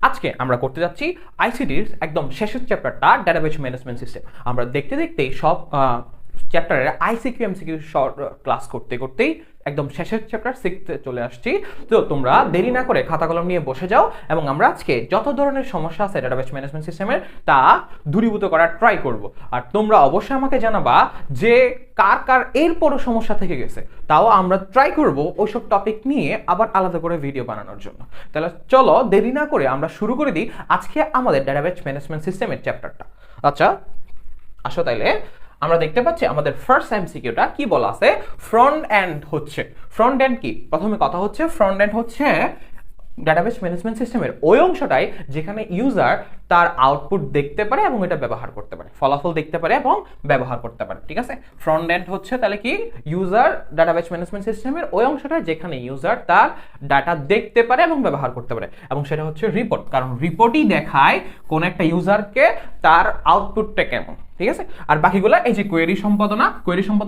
আজকে আমরা করতে যাচ্ছি আইসিটির একদম শেষের চ্যাপ্টারটা ডেটাবেস ম্যানেজমেন্ট সিস্টেম। আমরা দেখতে দেখতেই সব চ্যাপ্টারের আইসিকিউ এমসিকিউ শর্ট ক্লাস করতে করতেই একদম শেষের চ্যাপ্টার শিখতে চলে আসছি। তো তোমরা দেরি না করে খাতা কলম নিয়ে বসে যাও এবং আমরা আজকে যত ধরনের সমস্যা আছে ডেটাবেস ম্যানেজমেন্ট সিস্টেমের তা দূরীভূত করার ট্রাই করব। আর তোমরা অবশ্যই আমাকে জানাবা যে কার কার এরপরও সমস্যা থেকে গেছে, তাও আমরা ট্রাই করব ওইসব টপিক নিয়ে আবার আলাদা করে ভিডিও বানানোর জন্য। তাহলে চলো দেরি না করে আমরা শুরু করে দিই আজকে আমাদের ডেটাবেস ম্যানেজমেন্ট সিস্টেমের চ্যাপ্টারটা। আচ্ছা আসো তাইলে আমরা দেখতে পাচ্ছি আমাদের ফার্স্ট এমসিকিউটা কি বলা আছে, ফ্রন্ট এন্ড হচ্ছে। ফ্রন্ট এন্ড কি? প্রথমে কথা হচ্ছে ফ্রন্ট এন্ড হচ্ছে ডাটাবেস ম্যানেজমেন্ট সিস্টেমের ওই অংশটাই যেখানে ইউজার তার আউটপুট দেখতে পারে এবং এটা ব্যবহার করতে পারে, ফলাফল দেখতে পারে এবং ব্যবহার করতে পারে। ঠিক আছে, ফ্রন্ট এন্ড হচ্ছে তাহলে কি ইউজার ডাটাবেস ম্যানেজমেন্ট সিস্টেমের ওই অংশটা যেখানে ইউজার তার ডাটা দেখতে পারে এবং ব্যবহার করতে পারে, এবং সেটা হচ্ছে রিপোর্ট, কারণ রিপোর্টই দেখায় কোন একটা ইউজারকে তার আউটপুটটা কেমন। ঠিক আছে, আর বাকিগুলো এই যে কোয়েরি সম্পাদনা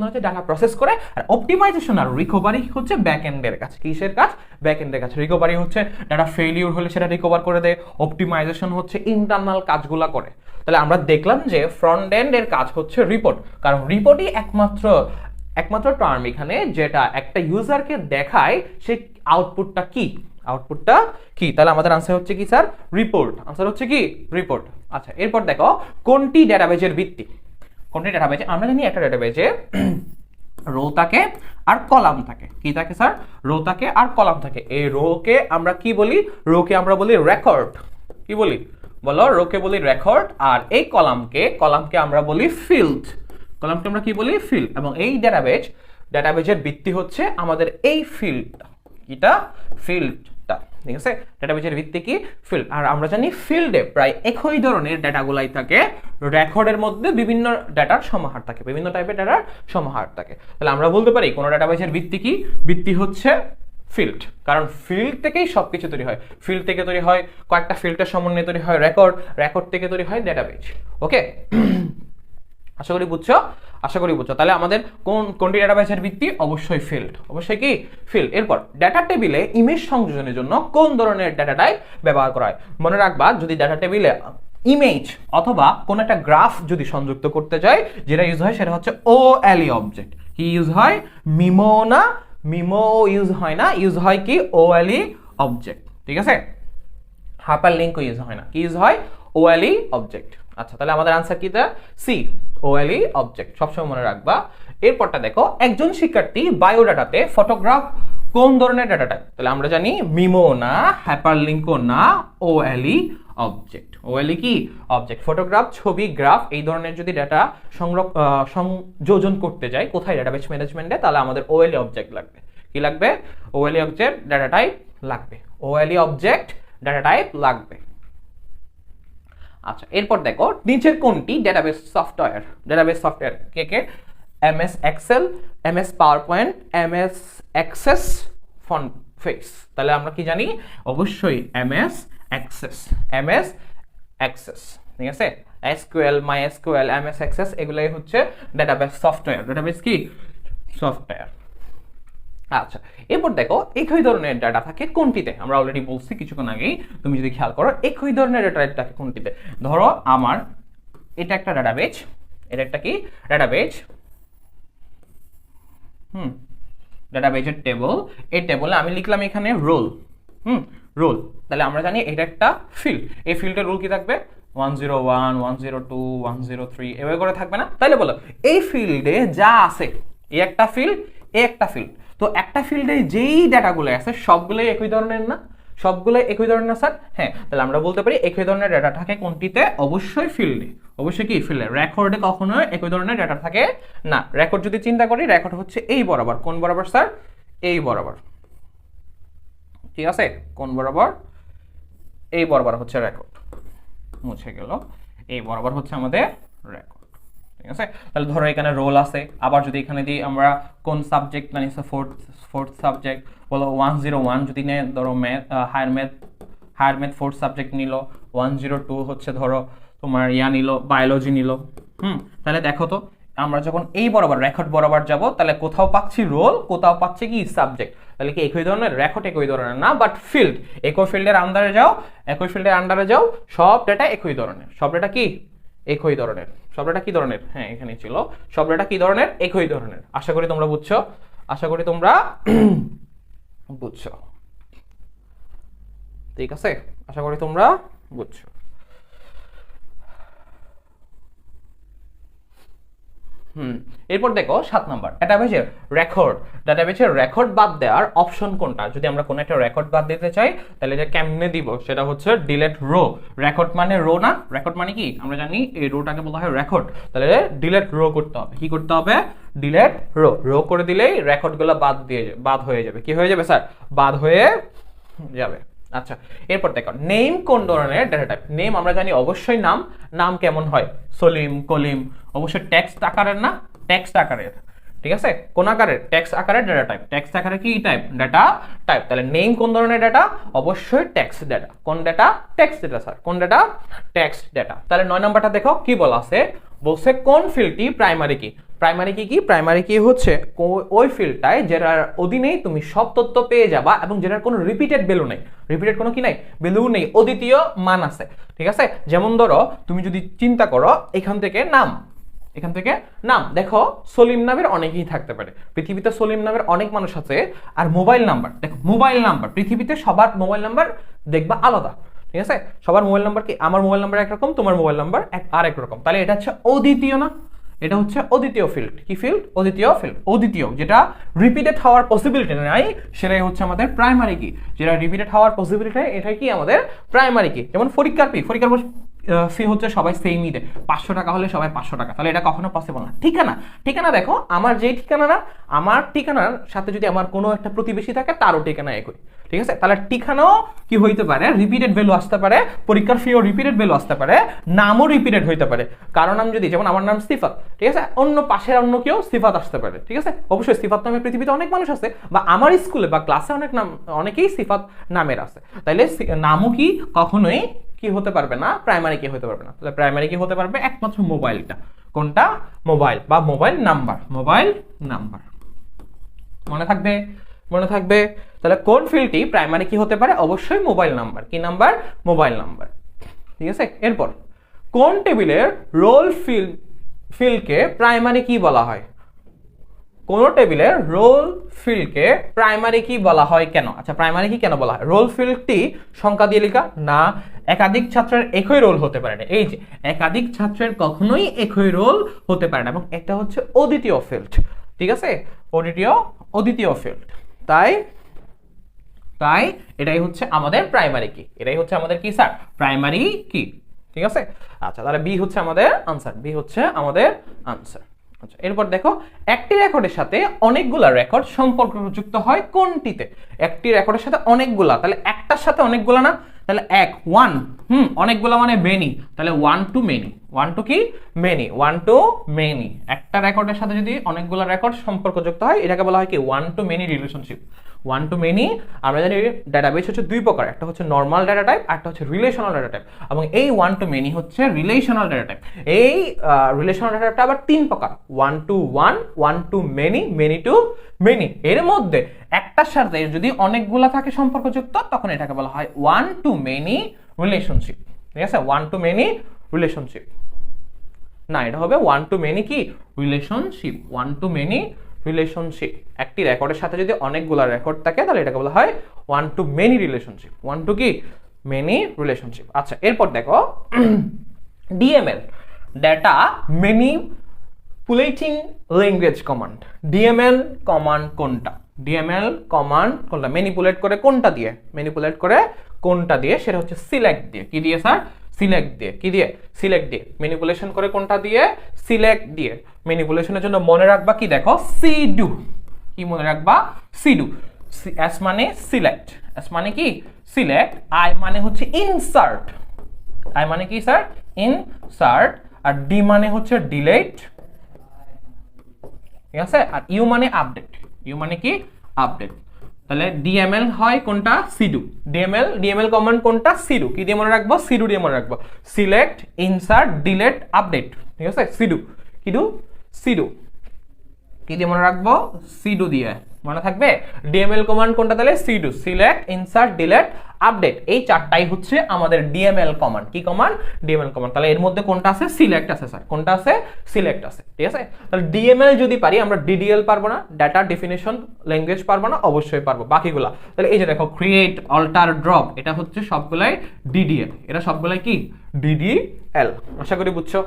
হচ্ছে ডাটা প্রসেস করে, আর অপটিমাইজেশন আর রিকভারি হচ্ছে ব্যাক এন্ডের কাজ। কিসের কাজ? ব্যাক এন্ডের কাজ। রিকভারি হচ্ছে ডাটা ফেলিওর হলে সেটা রিকভার করে দেয়, অপটিমাইজেশন হচ্ছে ইন্টারনাল কাজগুলো করে। তাহলে আমরা দেখলাম যে ফ্রন্ট এন্ড এর কাজ হচ্ছে রিপোর্ট, কারণ রিপোর্টই একমাত্র টার্ম এখানে যেটা একটা ইউজারকে দেখায় সে আউটপুটটা কি। তাহলে আমাদের আনসার হচ্ছে কি স্যার? রিপোর্ট। আনসার হচ্ছে কি? রিপোর্ট। আচ্ছা এরপর দেখো কোনটি ডেটাবেজের ভিত্তি। কোনটি ডেটাবেজে? আমরা জানি একটা ডেটাবেজে রো থাকে আর কলাম থাকে। কি থাকে স্যার? রো থাকে আর কলাম থাকে। এই রোকে আমরা কি বলি? রোকে আমরা বলি রেকর্ড। কি বলি? বলো। রোকে বলি রেকর্ড, আর এই কলামকে আমরা বলি ফিল্ড। কলামকে আমরা কি বলি? ফিল্ড। এবং এই ডেটাবেজের ভিত্তি হচ্ছে আমাদের এই ফিল্ডটা। কিটা? ফিল্ডটা। ঠিক আছে, ডেটাবেজের ভিত্তি কি? ফিল্ড। আর আমরা জানি ফিল্ডে প্রায় একই ধরনের ডেটাগুলাই থাকে, রেকর্ডের মধ্যে বিভিন্ন ডাটার সমাহার থাকে, বিভিন্ন টাইপের ডাটার সমাহার থাকে। তাহলে আমরা বলতে পারি কোন ডেটাবেজের ভিত্তি কি? ভিত্তি হচ্ছে ফিল্ড, কারণ ফিল্ড থেকেই সবকিছু তৈরি হয়। ফিল্ড থেকে তৈরি হয় কয়েকটা ফিল্ডের সমন্বয়ে তৈরি হয় রেকর্ড থেকে তৈরি হয় ডেটাবেজ। ওকে, আশা করি বুঝছো। তাহলে আমাদের কোনটি ডেটাবেজের ভিত্তি? অবশ্যই ফিল্ড। অবশ্যই কি? ফিল্ড। এরপর ডাটা টেবিলে ইমেজ সংযোজনের জন্য কোন ধরনের ডাটা টাইপ ব্যবহার করা হয়? মনে রাখবা, যদি ডাটা টেবিলে ইমেজ অথবা কোন একটা গ্রাফ যদি সংযুক্ত করতে চাই, যেটা ইউজ হয় সেটা হচ্ছে ওএলই অবজেক্ট। কি ইউজ হয়? মিমো ইউজ হয় না, ইউজ হয় কি? ওএলই অবজেক্ট। ঠিক আছে, হাইপার লিঙ্কও ইউজ হয় না। কি ইউজ হয়? OLE object. আচ্ছা তাহলে আমাদের আনসার কি? C, OLE object. সবসময় মনে রাখবা। এরপরটা দেখো, একজন শিক্ষার্থী বায়োডাটাতে ফটোগ্রাফ কোন ধরনের ডাটা টাইপ? তাহলে আমরা জানি মিমো না, হাইপারলিংকও না, ওএলই অবজেক্ট। ওএলই কি? অবজেক্ট। ফটোগ্রাফ, ছবি, গ্রাফ এই ধরনের যদি ডাটা সংযোজন করতে যাই কোথায়? ডাটাবেস ম্যানেজমেন্টে, তাহলে আমাদের ওএলই অবজেক্ট লাগবে। কি লাগবে? ওএলই অবজেক্ট ডাটা টাইপ লাগবে। ওএলই অবজেক্ট ডাটা টাইপ লাগবে। আচ্ছা এরপর দেখো, নিচের কোনটি ডেটাবেস সফটওয়্যার? কে? MS Excel, MS PowerPoint, MS Access, font face. তাহলে আমরা কি জানি? অবশ্যই এমএস অ্যাক্সেস। ঠিক আছে, SQL, MySQL, MS Access এগুলাই হচ্ছে ডেটাবেস সফটওয়্যার। ডেটাবেস কি? সফটওয়্যার। আচ্ছা এরপর দেখো, একই ধরনের ডাটা থাকে কোনটিতে? আমরা অলরেডি বলছি কিছুক্ষণ আগেই, তুমি যদি খেয়াল করো একই ধরনের ডাটা থাকে কোনটিতে? ধরো আমার এটা একটা ডাটাবেজ, এটা একটা কি? ডাটাবেজ। ডাটাবেজের টেবল। এই টেবলে আমি লিখলাম এখানে রোল। রোল। তাহলে আমরা জানি এটা একটা ফিল্ড। এই ফিল্ডের রোল কি থাকবে? 101, 102, 103 এভাবে করে থাকবে না? তাইলে বলো এই ফিল্ডে যা আছে, এই একটা ফিল্ড, এই একটা ফিল্ড, তো একটা ফিল্ডে যেই ডাটাগুলো আছে সবগুলোই একই ধরনের না? সবগুলোই একই ধরনের না স্যার? হ্যাঁ, তাহলে আমরা বলতে পারি একই ধরনের ডাটা থাকে কোনটিতে? অবশ্যই ফিল্ডে। অবশ্যই কি? ফিল্ডে। রেকর্ডে কখনো একই ধরনের ডাটা থাকে না। রেকর্ড যদি চিন্তা করি, রেকর্ড হচ্ছে এই বরাবর। কোন বরাবর স্যার? এই বরাবর। ঠিক আছে, কোন বরাবর? এই বরাবর হচ্ছে রেকর্ড। মুছে গেল। এই বরাবর হচ্ছে আমাদের রেকর্ড। ঠিক আছে, তাহলে ধরো এখানে রোল আছে। আবার যদি এখানে দিই আমরা কোন সাবজেক্ট মানে ফোর্থ সাবজেক্ট, বলো 101 যদি নেয়, ধরো হায়ার ম্যাথ ফোর্থ সাবজেক্ট নিল। 102 হচ্ছে ধরো তোমার নিল, বায়োলজি নিল। তাহলে দেখো তো আমরা যখন এই বরাবর রেকর্ড বরাবর যাব তাহলে কোথাও পাচ্ছি রোল, কোথাও পাচ্ছি কি সাবজেক্ট। তাহলে কি একই ধরনের? রেকর্ড একই ধরনের না, বাট ফিল্ড একই ফিল্ডের আন্ডারে যাও, একই ফিল্ডের আন্ডারে যাও, সব ডেটা একই ধরনের। সব ডেটা কি একই ধরনের? সব ডেটা কি ধরনের? হ্যাঁ এখানে ছিল। সব ডেটা কি ধরনের? একই ধরনের। আশা করি তোমরা বুঝছো, আশা করি তোমরা বুঝছো, ঠিক আছে? আশা করি তোমরা বুঝছো। এরপর দেখো 7 নাম্বার, ডেটাবেসের রেকর্ড। ডেটাবেসের রেকর্ড বাদ দেওয়ার অপশন কোনটা? যদি আমরা কোনো একটা রেকর্ড বাদ দিতে চাই তাহলে এটা কেমনে দিব? সেটা হচ্ছে ডিলিট রো। রেকর্ড মানে রো না? রেকর্ড মানে কি আমরা জানি, এই রোটাকে বলা হয় রেকর্ড। তাহলে ডিলিট রো করতে হবে। কি করতে হবে? Delete rho. রো করে দিলেই রেকর্ডগুলো বাদ হয়ে যাবে। কি হয়ে যাবে স্যার? বাদ হয়ে যাবে। আচ্ছা, এরপর দেখো নেম কোন ধরনের ডেটা টাইপ? নেম আমরা জানি অবশ্যই নাম। নাম কেমন হয়? সলিম, কলিম, অবশ্যই টেক্সট আকারের না? টেক্সট আকারের, ঠিক আছে? কোন আকারের? টেক্সট আকারের ডেটা টাইপ। টেক্সট আকারে কি টাইপ? Data type. তাহলে নেম কোন ধরনের ডেটা? অবশ্যই টেক্সট ডেটা। কোন ডেটা? Text data sir. কোন ডেটা? Text data. তাহলে 9 নম্বরটা দেখো কি বলা আছে, বলছে কোন ফিল্ডটি প্রাইমারি কি? প্রাইমারি কি? প্রাইমারি কি হচ্ছে ওই ফিল্ডটায় যেটার অধীনেই তুমি সব তথ্য পেয়ে যাবা এবং যেটার কোনো রিপিটেড ভ্যালু নেই। রিপিটেড কোনো কি নাই? ভ্যালু নেই, অদ্বিতীয় মান আছে, ঠিক আছে? যেমন ধরো তুমি যদি চিন্তা করো এখান থেকে নাম, এখান থেকে নাম, দেখো সলিম নামের অনেকেই থাকতে পারে পৃথিবীতে, সলিম নামের অনেক মানুষ আছে। আর মোবাইল নাম্বার, দেখো মোবাইল নাম্বার পৃথিবীতে সবার মোবাইল নাম্বার দেখবা আলাদা, ঠিক আছে? সবার মোবাইল নাম্বার কি? আমার মোবাইল নাম্বার একরকম, তোমার মোবাইল নাম্বার আরেক রকম। তাহলে এটা হচ্ছে অদ্বিতীয় না? এটা হচ্ছে অদ্বিতীয় ফিল্ড। কি ফিল্ড? অদ্বিতীয় ফিল্ড। অদ্বিতীয়, যেটা রিপিটেড হওয়ার পসিবিলিটি নাই, সেটাই হচ্ছে আমাদের প্রাইমারি কি। যেটা রিপিটেড হওয়ার পসিবিলিটি এটাই কি আমাদের প্রাইমারি কি। যেমন পরীক্ষার ফি হচ্ছে সবাই সেমই দেয়, 500 টাকা হলে সবাই 500 টাকা। তাহলে এটা কখনো পসিবল না। ঠিকানা, ঠিকানা দেখো আমার যেই ঠিকানা না, আমার ঠিকানার সাথে যদি আমার কোনো একটা প্রতিবেশী থাকে তারও ঠিকানা একই, ঠিক আছে? তাহলে ঠিকানাও কি হইতে পারে? রিপিটেড ভ্যালু আসতে পারে, পরীক্ষার ফিও রিপিটেড ভ্যালু আসতে পারে, নামও রিপিটেড হইতে পারে। কারণ নাম যদি, যেমন আমার নাম সিফাত, ঠিক আছে? অন্য পাশের অন্য কেউ সিফাত আসতে পারে, ঠিক আছে? অবশ্যই সিফাত নামে পৃথিবীতে অনেক মানুষ আছে, বা আমার স্কুলে বা ক্লাসে অনেক নাম, অনেকেই সিফাত নামের আছে। তাইলে নামও কি কখনোই কি হতে পারবে না? প্রাইমারি কি হতে পারবে না। তাহলে প্রাইমারি কি হতে পারবে? একমাত্র মোবাইলটা। কোনটা? মোবাইল বা মোবাইল নাম্বার। মোবাইল নাম্বার মনে থাকবে, মনে থাকবে। তাহলে কোন ফিল্ডটি প্রাইমারি কি হতে পারে? অবশ্যই মোবাইল নাম্বার। কি নাম্বার? মোবাইল নাম্বার, ঠিক আছে? এরপর কোন টেবিলের রোল ফিল্ডকে প্রাইমারি কি বলা হয়? কোন টেবিলের রোল ফিল্ডকে প্রাইমারি কি বলা হয় কেন? আচ্ছা, প্রাইমারি কি কেন বলা হয়? রোল ফিল্ডটি সংখ্যা দিয়ে লেখা না, একাধিক ছাত্রের একই রোল হতে পারে না। এই যে একাধিক ছাত্রের কখনোই একই রোল হতে পারে না, এবং এটা হচ্ছে অদ্বিতীয় ফিল্ড, ঠিক আছে? অদ্বিতীয় ফিল্ড। তাই এটাই হচ্ছে আমাদের প্রাইমারি কি। এটাই হচ্ছে আমাদের কি স্যার? প্রাইমারি কি, ঠিক আছে? আচ্ছা, তাহলে বি হচ্ছে আমাদের আনসার। বি হচ্ছে আমাদের আনসার। আচ্ছা, এরপর দেখো একটি রেকর্ডের সাথে অনেকগুলা রেকর্ড সম্পর্কযুক্ত হয় কোনটিতে? একটি রেকর্ডের সাথে অনেকগুলা, তাহলে একটার সাথে অনেকগুলা না? তাহলে ওয়ান, অনেকগুলা মানে মেনি, তাহলে one to many. One to কি? মেনি। One to many. একটা রেকর্ডের সাথে যদি অনেকগুলা রেকর্ড সম্পর্কযুক্ত হয় এটাকে বলা হয় কি? One to many relationship. One to many. আমরা জানি ডাটাবেস হচ্ছে দুই প্রকার, একটা হচ্ছে নর্মাল ডাটা টাইপ, আর একটা হচ্ছে রিলেশনাল ডাটা টাইপ। এবং এই ওয়ান টু মেনি হচ্ছে রিলেশনাল ডাটা টাইপ। এই রিলেশনাল ডাটা টাইপটা আবার তিন প্রকার: one to one, one to many, many to many. এর মধ্যে একটার সাথে যদি অনেকগুলা থাকে সম্পর্কযুক্ত তখন এটাকে বলা হয় ওয়ান টু মেনি রিলেশনশিপ, ঠিক আছে? ওয়ান টু মেনি রিলেশনশিপ না, এটা হবে ওয়ান টু মেনি কি? Relationship. One to many relationship. একটি রেকর্ডের সাথে যদি অনেকগুলা রেকর্ড থাকে তাহলে এটাকে বলা হয় one to many relationship. One to কি? Many relationship. আচ্ছা, এরপর দেখো DML, data manipulating language command. DML command কোনটা? ডিএমএল কমান্ড কোনটা? ম্যানিপুলেট করে কোনটা দিয়ে? ম্যানিপুলেট করে কোনটা দিয়ে? সেটা হচ্ছে সিলেক্ট দিয়ে। কি দিয়ে স্যার? সিলেক্ট দিয়ে। কি দিয়ে? সিলেক্ট দিয়ে। ম্যানিপুলেশন করে কোনটা দিয়ে? সিলেক্ট দিয়ে। ম্যানিপুলেশনের জন্য মনে রাখবা কি? দেখো সিডু। কি মনে রাখবা? সিডু। এস মানে সিলেক্ট, এস মানে কি? সিলেক্ট। আই মানে হচ্ছে ইনসার্ট। আই মানে কি স্যার? ইনসার্ট। আর ডি মানে হচ্ছে ডিলিট, ঠিক আছে? আর ইউ মানে আপডেট। ইউ মানে কি? আপডেট। তাহলে ডিএমএল হয় কোনটা? সিডু। ডিএমএল কমান্ড কোনটা? সিডু। কি দিয়ে মনে রাখবো? সিডু দিয়ে মনে রাখবো। সিলেক্ট, ইনসার্ট, ডিলিট, আপডেট, ঠিক আছে? সিডু। কিডু? সিডো, কি দিয়ে মনে রাখবো? সিডো দিয়ে মনে থাকবে। ডিএমএল কমান্ড কোনটা তাহলে? সিডো, সিলেক্ট, ইনসার্ট, ডিলিট, আপডেট, এই চারটাই হচ্ছে আমাদের ডিএমএল কমান্ড। কি কমান্ড? DML command. তাহলে এর মধ্যে কোনটা আছে? সিলেক্ট আছে স্যার। কোনটা আছে? সিলেক্ট আছে, ঠিক আছে। তাহলে ডিএমএল যদি পারি, আমরা ডিডিএল পারবো না, ডাটা ডেফিনেশন ল্যাঙ্গুয়েজ পারবো না? অবশ্যই পারবো বাকিগুলা। তাহলে এই যে দেখো, ক্রিয়েট, অল্টার, ড্রপ, এটা হচ্ছে সবগুলাই ডিডিএল, এটা সবগুলাই কি? ডিডিএল। আশা করি বুঝছো,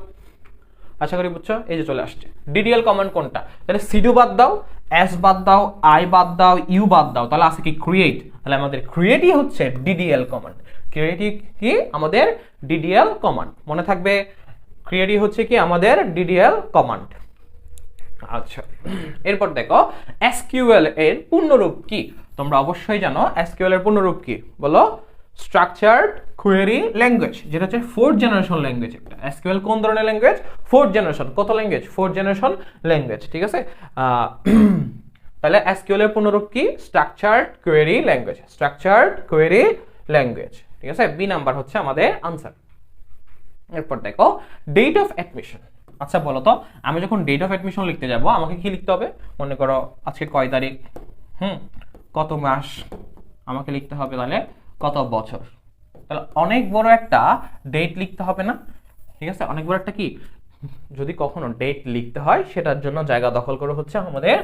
আশা করি বুঝছো। এই যে চলে আসছে ডিডিএল কমান্ড কোনটা? তাহলে সিডো বাদ দাও, এস বাদ দাও, আই বাদ দাও, ইউ বাদ দাও, তাহলে আছে কি? ক্রিয়েট। তাহলে আমাদের ক্রিয়েটই হচ্ছে ডিডিএল কমান্ড। ক্রিয়েটই কি? আমাদের ডিডিএল কমান্ড। মনে থাকবে, ক্রিয়েটই হচ্ছে কি? আমাদের ডিডিএল কমান্ড। আচ্ছা, এরপর দেখো এসকিউএল এর পূর্ণরূপ কি? তোমরা অবশ্যই জানো এসকিউএল এর পূর্ণরূপ কি, বলো? স্ট্রাকচার্ড কোয়েরি ল্যাঙ্গুয়েজ, যেটা হচ্ছে ফোর্থ জেনারেশন ল্যাঙ্গুয়েজ। একটা এসকিউএল কোন ধরনের ল্যাঙ্গুয়েজ? Fourth generation. কত ল্যাঙ্গুয়েজ? ফোর্থ জেনারেশন ল্যাঙ্গুয়েজ, ঠিক আছে। তাহলে এসকিউএল এর পূর্ণরূপ কি? Structured query language, structured query language, ঠিক আছে। বি নাম্বার হচ্ছে আমাদের আনসার। এরপর দেখো ডেট অফ অ্যাডমিশন। আচ্ছা বলো তো, আমি যখন ডেট অফ অ্যাডমিশন লিখতে যাব, আমাকে কি লিখতে হবে? মনে করো আজকে কয় তারিখ, কত মাস, আমাকে লিখতে হবে তাহলে কত বছর। তাহলে অনেক বড় একটা ডেট লিখতে হবে না? ঠিক আছে, অনেক বড় একটা কি, যদি কখনো ডেট লিখতে হয়, সেটার জন্য জায়গা দখল করে হচ্ছে আমাদের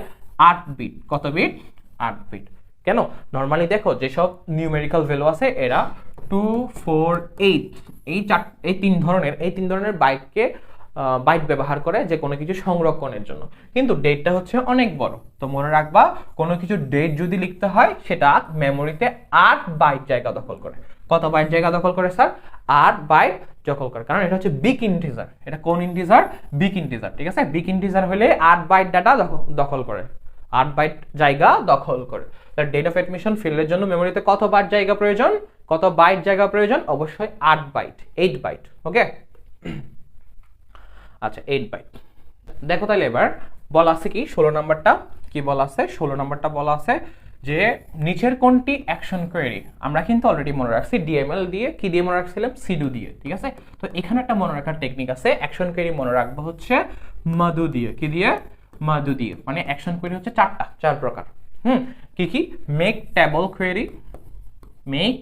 8 বিট। কত বিট? 8 বিট। কেন? নর্মালি দেখো যেসব নিউমেরিক্যাল ভ্যালু আছে, এরা 2, 4, 8 এই তিন ধরনের বাইট ব্যবহার করে যে কোনো কিছু সংরক্ষণের জন্য। কিন্তু ডেটটা হচ্ছে অনেক বড়, তো মনে রাখবা কোনো কিছু ডেট যদি লিখতে হয়, সেটা মেমোরিতে 8 বাইট জায়গা দখল করে। কত বাইট জায়গা দখল করে স্যার? 8 বাইট দখল করে, কারণ এটা হচ্ছে বিগ ইন্টিজার। এটা কোন ইন্টিজার? বিগ ইন্টিজার, ঠিক আছে। বিগ ইন্টিজার হলে 8 বাইট ডাটা দখল করে, 8 বাইট জায়গা দখল করে। তাহলে ডেট অফ অ্যাডমিশন ফিল্ডের জন্য মেমোরিতে কত বাইট জায়গা প্রয়োজন? কত বাইট জায়গা প্রয়োজন? অবশ্যই 8 বাইট, 8 বাইট, ওকে। আচ্ছা, 8 বাইট। দেখো তাহলে এবার বলা আছে কি 16 নাম্বারটা, কি বলা আছে? 16 নাম্বারটা বলা আছে যে নিচের কোনটি অ্যাকশন কোয়েরি? আমরা কিন্তু অলরেডি মনে রাখছি ডিএমএল দিয়ে। কি দিয়ে মনে রাখছিলাম? সিডো দিয়ে, ঠিক আছে। তো এখানে একটা মনে রাখার টেকনিক আছে, অ্যাকশন কোয়েরি মনে রাখবো হচ্ছে মাদু দিয়ে। কি দিয়ে? মাদু দিয়ে। মানে অ্যাকশন কোয়েরি হচ্ছে 4 প্রকার। কি কি? Make table query, make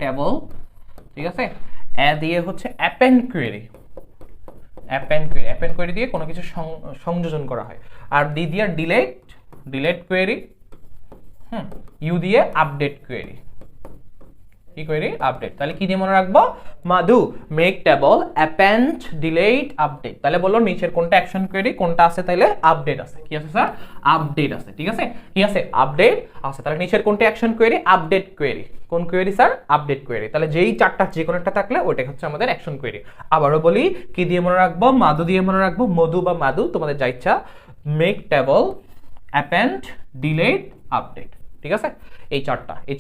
table, ঠিক আছে। দিয়ে হচ্ছে অ্যাপেন্ড কোয়েরি, অ্যাপেন্ড কোয়েরি দিয়ে কোনো কিছু সংযোজন করা হয়। আর ডি দিয়ে ডিলেট কোয়েরি, ইউ দিয়ে আপডেট কোয়েরি। কি কোয়েরি? আপডেট। তাহলে কি দিয়ে মনে রাখবো? মাদু, make table, append, delete, update. তাহলে বললো নিচের কোনটা অ্যাকশন কোয়েরি, কোনটা আছে? তাহলে আপডেট আছে। কি আছে স্যার? আপডেট আছে, ঠিক আছে। কি আছে? আপডেট আছে। তাহলে নিচের কোনটা অ্যাকশন কোয়েরি? Update query. কোন কোয়েরি স্যার? Update query. তাহলে যেই চারটা যে কোনো একটা থাকলে ওইটাই হচ্ছে আমাদের অ্যাকশন কোয়েরি। আবারও বলি, কি দিয়ে মনে রাখবো? মাদু দিয়ে মনে রাখবো, মধু বা মাদু, তোমাদের যা ইচ্ছা। Make table, append, delete, update, ঠিক আছে। এই